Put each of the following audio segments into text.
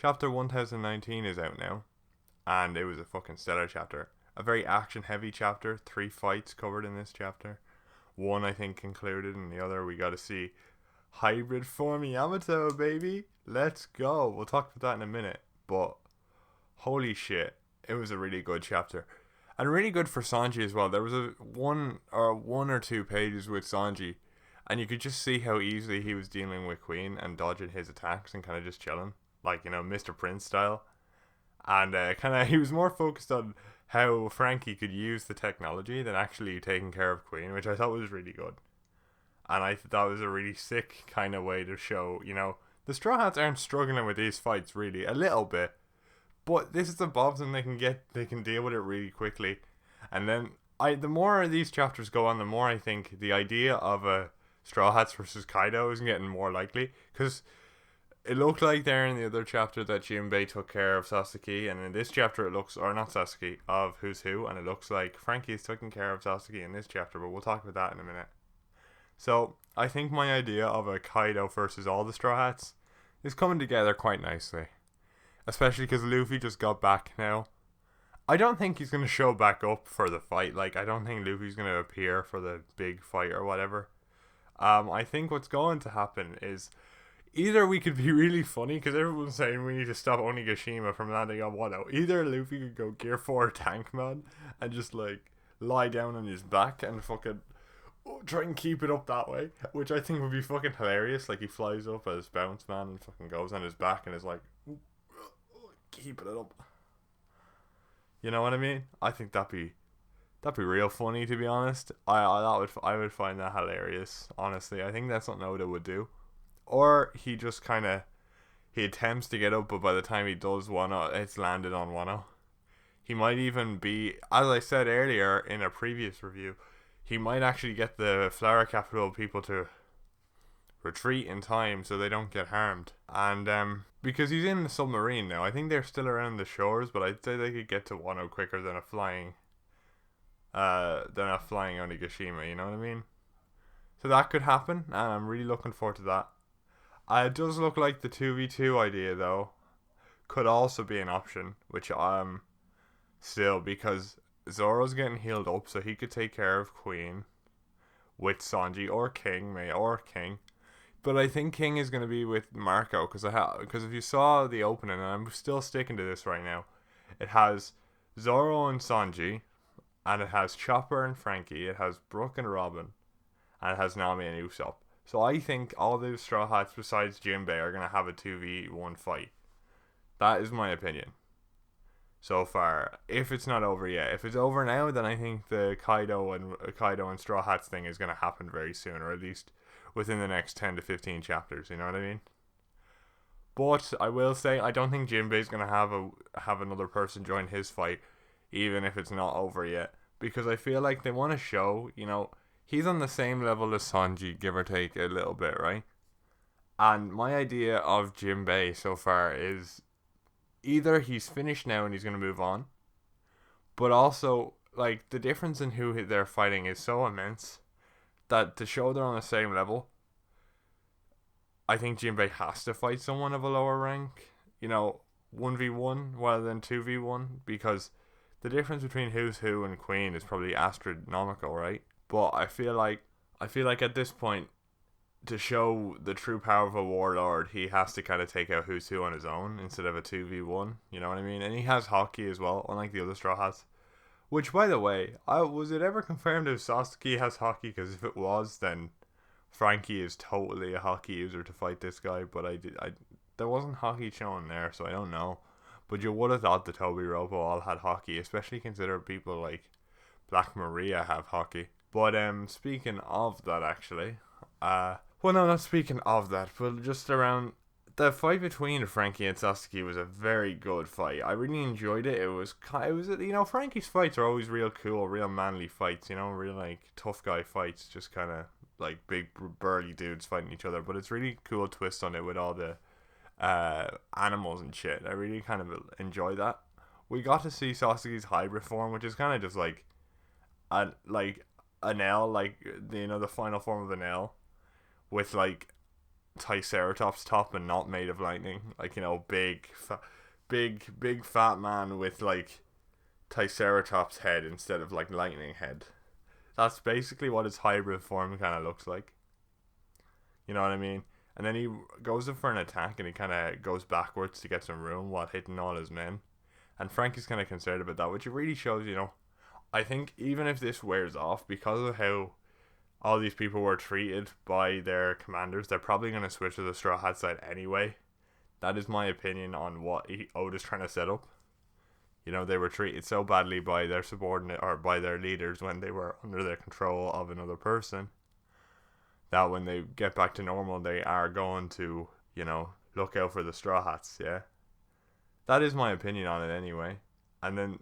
Chapter 1019 is out now, and it was a fucking stellar chapter. A very action heavy chapter. 3 fights covered in this chapter. One, I think, concluded, and the other we got to see hybrid form Yamato, baby. Let's go. We'll talk about that in a minute, but holy shit, it was a really good chapter. And really good for Sanji as well. There was a one or 2 pages with Sanji, and you could just see how easily he was dealing with Queen and dodging his attacks and kind of just chilling, like, you know, Mr. Prince style. And kind of he was more focused on how Franky could use the technology than actually taking care of Queen, which I thought was really good. And I thought that was a really sick kind of way to show, you know, the Straw Hats aren't struggling with these fights really, a little bit, but this is the bobs and they can deal with it really quickly. And then the more these chapters go on, the more I think the idea of a Straw Hats versus Kaido is getting more likely, because it looked like there in the other chapter that Jinbei took care of Sasuke, and in this chapter it looks, or not Sasuke, of Who's Who, and it looks like Franky is taking care of Sasuke in this chapter, but we'll talk about that in a minute. So I think my idea of a Kaido versus all the Straw Hats is coming together quite nicely, especially because Luffy just got back now. I don't think he's going to show back up for the fight. Like, I don't think Luffy's going to appear for the big fight or whatever. I think what's going to happen is either we could be really funny, because everyone's saying we need to stop Onigashima from landing on Wano. Either Luffy could go Gear 4 Tank Man and just, like, lie down on his back and fucking try and keep it up that way, which I think would be fucking hilarious. Like, he flies up as Bounce Man and fucking goes on his back and is like, keeping it up. You know what I mean? I think that'd be real funny, to be honest. I would find that hilarious. Honestly, I think that's what Oda would do. Or he just kind of he attempts to get up, but by the time he does Wano, it's landed on Wano. He might even be, as I said earlier in a previous review, he might actually get the Flower Capital people to retreat in time so they don't get harmed. And because he's in the submarine now, I think they're still around the shores, but I'd say they could get to Wano quicker than a flying Onigashima, you know what I mean? So that could happen, and I'm really looking forward to that. It does look like the 2v2 idea, though, could also be an option, which still, because Zoro's getting healed up, so he could take care of Queen with Sanji or King. But I think King is going to be with Marco, because if you saw the opening, and I'm still sticking to this right now, it has Zoro and Sanji, and it has Chopper and Franky, it has Brook and Robin, and it has Nami and Usopp. So I think all the Straw Hats besides Jinbei are going to have a 2v1 fight. That is my opinion so far, if it's not over yet. If it's over now, then I think the Kaido and Straw Hats thing is going to happen very soon, or at least within the next 10 to 15 chapters, you know what I mean? But I will say, I don't think Jinbei's going to have another person join his fight, even if it's not over yet, because I feel like they want to show, you know, he's on the same level as Sanji, give or take a little bit, right? And my idea of Jinbei so far is either he's finished now and he's going to move on, but also, like, the difference in who they're fighting is so immense that to show they're on the same level, I think Jinbei has to fight someone of a lower rank, you know, 1v1 rather than 2v1, because the difference between Who's Who and Queen is probably astronomical, right? But I feel like at this point, to show the true power of a warlord, he has to kind of take out Who's Who on his own instead of a 2v1, you know what I mean? And he has Hockey as well, unlike the other Straw Hats. Which, by the way, was it ever confirmed if Sasuke has Hockey? Because if it was, then Franky is totally a Hockey user to fight this guy. But there wasn't Hockey shown there, so I don't know. But you would have thought the Toby Robo all had Hockey, especially considering people like Black Maria have Hockey. But speaking of that, actually, well, no, not speaking of that, but just around the fight between Franky and Sasuke was a very good fight. I really enjoyed it. It was, you know, Franky's fights are always real cool, real manly fights, you know, real, like, tough guy fights, just kind of, like, big, burly dudes fighting each other, but it's really cool twist on it with all the animals and shit. I really kind of enjoy that. We got to see Sasuke's hybrid form, which is kind of just, like, an L, like, you know, the final form of an L, with, like, Triceratops top and not made of lightning. Like, you know, big fat man with like Triceratops head instead of like lightning head. That's basically what his hybrid form kind of looks like. You know what I mean? And then he goes in for an attack and he kind of goes backwards to get some room while hitting all his men. And Franky's kind of concerned about that, which really shows, you know, I think even if this wears off, because of how all these people were treated by their commanders, they're probably going to switch to the Straw Hat side anyway. That is my opinion on what Oda's trying to set up. You know, they were treated so badly by their subordinate or by their leaders when they were under the control of another person that when they get back to normal, they are going to, you know, look out for the Straw Hats, yeah? That is my opinion on it anyway. And then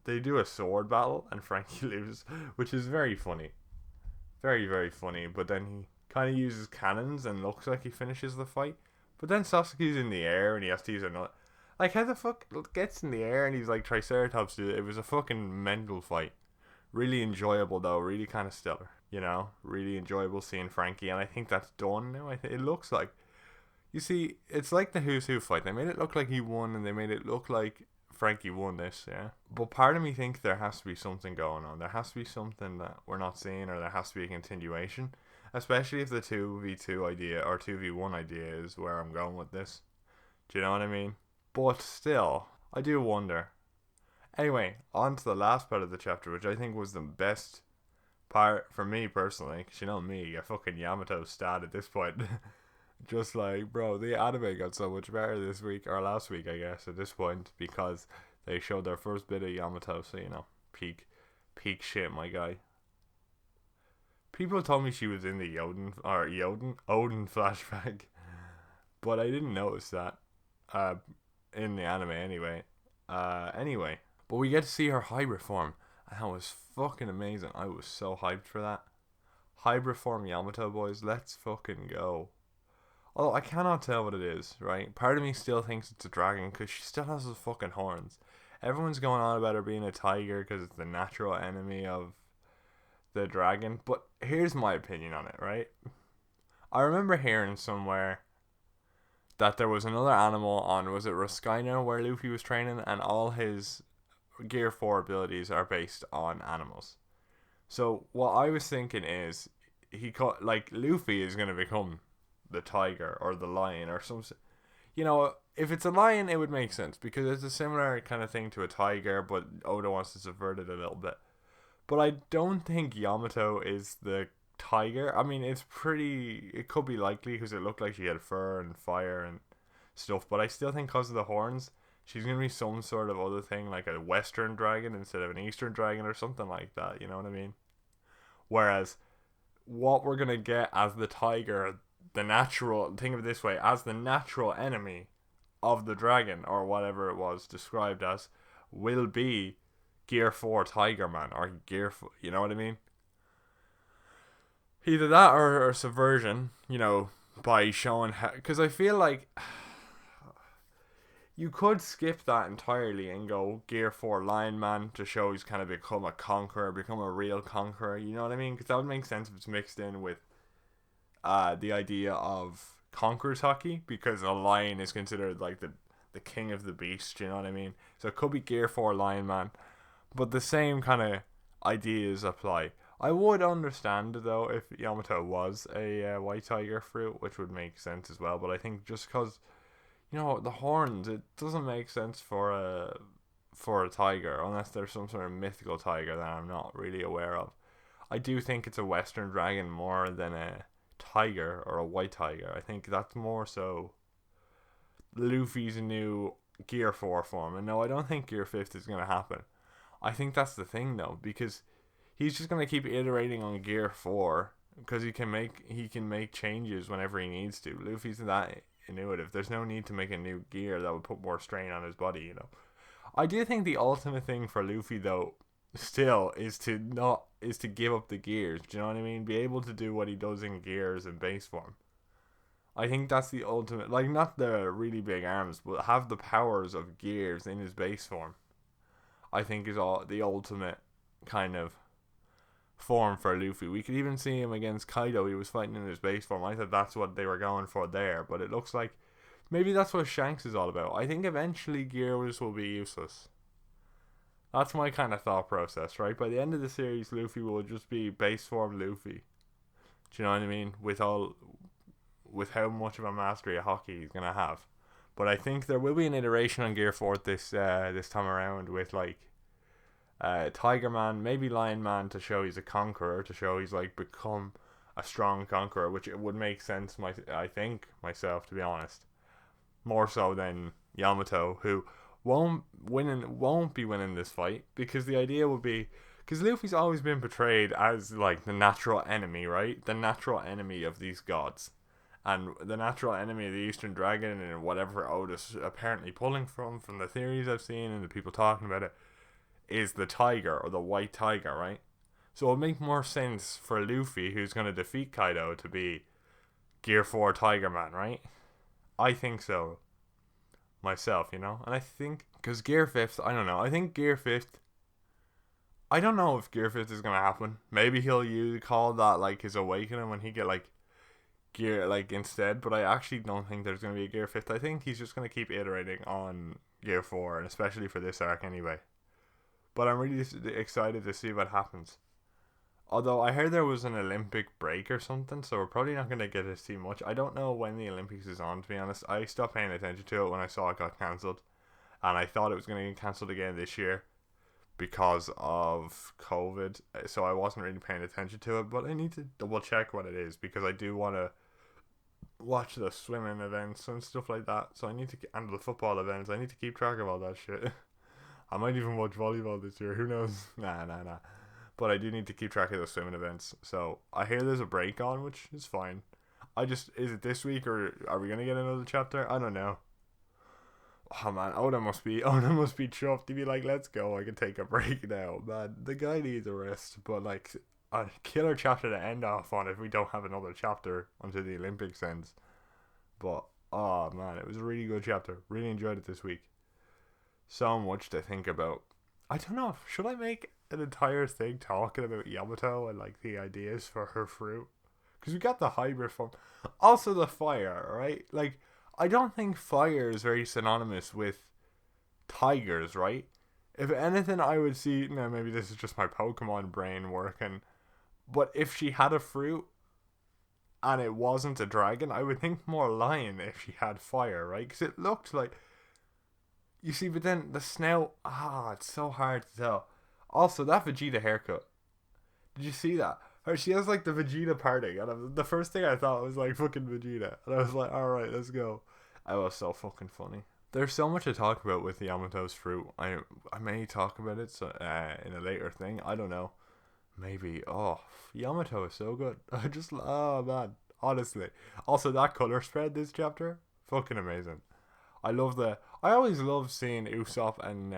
they do a sword battle and Franky loses, which is very funny. Very, very funny. But then he kind of uses cannons and looks like he finishes the fight. But then Sasuke's in the air and he has to use another. Like, how the fuck gets in the air and he's like Triceratops dude? It was a fucking mental fight. Really enjoyable though, really kind of stellar. You know, really enjoyable seeing Franky, and I think that's done now. It looks like, you see, it's like the Who's Who fight. They made it look like he won, and they made it look like Franky won this, yeah. But part of me thinks there has to be something going on. There has to be something that we're not seeing, or there has to be a continuation. Especially if the 2v2 idea, or 2v1 idea is where I'm going with this. Do you know what I mean? But still, I do wonder. Anyway, on to the last part of the chapter, which I think was the best part for me personally, because you know me, a fucking Yamato stat at this point. Just like, bro, the anime got so much better this week, or last week I guess, at this point, because they showed their first bit of Yamato, so you know, peak shit, my guy. People told me she was in the Odin flashback, but I didn't notice that in the anime anyway. Anyway, but we get to see her hybrid form. And that was fucking amazing. I was so hyped for that. Hybrid form Yamato, boys. Let's fucking go. Although I cannot tell what it is, right? Part of me still thinks it's a dragon because she still has those fucking horns. Everyone's going on about her being a tiger because it's the natural enemy of the dragon. But here's my opinion on it, right? I remember hearing somewhere that there was another animal on, was it Ruscaino, where Luffy was training, and all his Gear 4 abilities are based on animals. So what I was thinking is like Luffy is going to become the tiger or the lion or something. You know, if it's a lion, it would make sense because it's a similar kind of thing to a tiger, but Oda wants to subvert it a little bit. But I don't think Yamato is the tiger. I mean, it could be likely because it looked like she had fur and fire and stuff, but I still think because of the horns, she's going to be some sort of other thing, like a western dragon instead of an eastern dragon or something like that, you know what I mean? Whereas, what we're going to get as the tiger, think of it this way, as the natural enemy of the dragon, or whatever it was described as, will be Gear 4 Tiger Man, or Gear 4, you know what I mean? Either that or subversion, you know, by showing how, because I feel like you could skip that entirely and go Gear 4 Lion Man to show he's kind of become a conqueror, become a real conqueror, you know what I mean? Because that would make sense if it's mixed in with the idea of conqueror's hockey, because a lion is considered like the king of the beast, you know what I mean? So it could be Gear 4 Lion Man, but the same kind of ideas apply. I would understand though if Yamato was a white tiger fruit, which would make sense as well, but I think just because, you know, the horns, it doesn't make sense for a tiger unless there's some sort of mythical tiger that I'm not really aware of. I do think it's a western dragon more than a tiger or a white tiger. I think that's more so Luffy's new Gear 4 form. And no, I don't think Gear 5th is going to happen. I think that's the thing though, because he's just going to keep iterating on Gear 4 because he can make changes whenever he needs to. Luffy's that intuitive. There's no need to make a new gear that would put more strain on his body, you know. I do think the ultimate thing for Luffy though still is to give up the gears. Do you know what I mean? Be able to do what he does in gears in base form. I think that's the ultimate, like not the really big arms, but have the powers of gears in his base form. I think is all the ultimate kind of form for Luffy. We could even see him against Kaido. He was fighting in his base form. I thought that's what they were going for there, but it looks like maybe that's what Shanks is all about. I think eventually Gears will be useless. That's my kind of thought process, right? By the end of the series, Luffy will just be base form Luffy. Do you know what I mean? With how much of a mastery of hockey he's gonna have. But I think there will be an iteration on Gear 4 this time around with like Tiger Man, maybe Lion Man, to show he's a conqueror, to show he's like become a strong conqueror, which it would make sense. I think myself, to be honest, more so than Yamato, who won't be winning this fight, because the idea would be, because Luffy's always been portrayed as like the natural enemy, right? The natural enemy of these gods. And the natural enemy of the Eastern Dragon, and whatever Otis apparently pulling from the theories I've seen and the people talking about it, is the tiger, or the white tiger, right? So it would make more sense for Luffy, who's going to defeat Kaido, to be Gear 4 Tiger Man, right? I think so. Myself, you know? And I think, because Gear 5th, I don't know. I think Gear 5th, I don't know if Gear 5th is going to happen. Maybe he'll call that like his awakening when he get like Gear like instead, but I actually don't think there's going to be a Gear 5th. I think he's just going to keep iterating on Gear 4, and especially for this arc anyway. But I'm really excited to see what happens. Although I heard there was an Olympic break or something, so we're probably not going to get to see much. I don't know when the Olympics is on, to be honest. I stopped paying attention to it when I saw it got cancelled, and I thought it was going to get cancelled again this year because of COVID, so I wasn't really paying attention to it. But I need to double check what it is, because I do want to watch the swimming events and stuff like that. So I need to, and the football events, I need to keep track of all that shit. I might even watch volleyball this year, who knows? Nah. But I do need to keep track of the swimming events. So I hear there's a break on, which is fine. Is it this week, or are we gonna get another chapter? I don't know. Oh man, Oda must be chuffed to be like, let's go, I can take a break now. Man, the guy needs a rest, but like a killer chapter to end off on if we don't have another chapter until the Olympics ends. But oh man, it was a really good chapter. Really enjoyed it this week. So much to think about. I don't know, should I make an entire thing talking about Yamato and like the ideas for her fruit? Because we got the hybrid form, also the fire, right? Like, I don't think fire is very synonymous with tigers, right? If anything, I would see, now maybe this is just my Pokemon brain working, but if she had a fruit and it wasn't a dragon, I would think more lion if she had fire, right? Because it looked like, you see, but then the snout, it's so hard to tell. Also, that Vegeta haircut, did you see that? She has like the Vegeta parting, and the first thing I thought was like fucking Vegeta, and I was like, alright, let's go. It was so fucking funny. There's so much to talk about with Yamato's fruit. I may talk about it in a later thing. I don't know. Maybe. Oh, Yamato is so good. I just, oh man, honestly. Also, that color spread this chapter, fucking amazing. I always love seeing Usopp and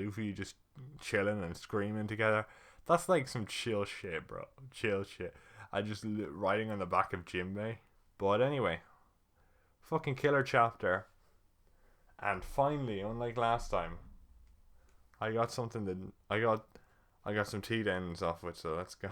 Luffy just chilling and screaming together. That's like some chill shit, bro. Chill shit. I just riding on the back of Jinbei. But anyway, fucking killer chapter. And finally, unlike last time, I got something that I got some tea to end off with. So let's go.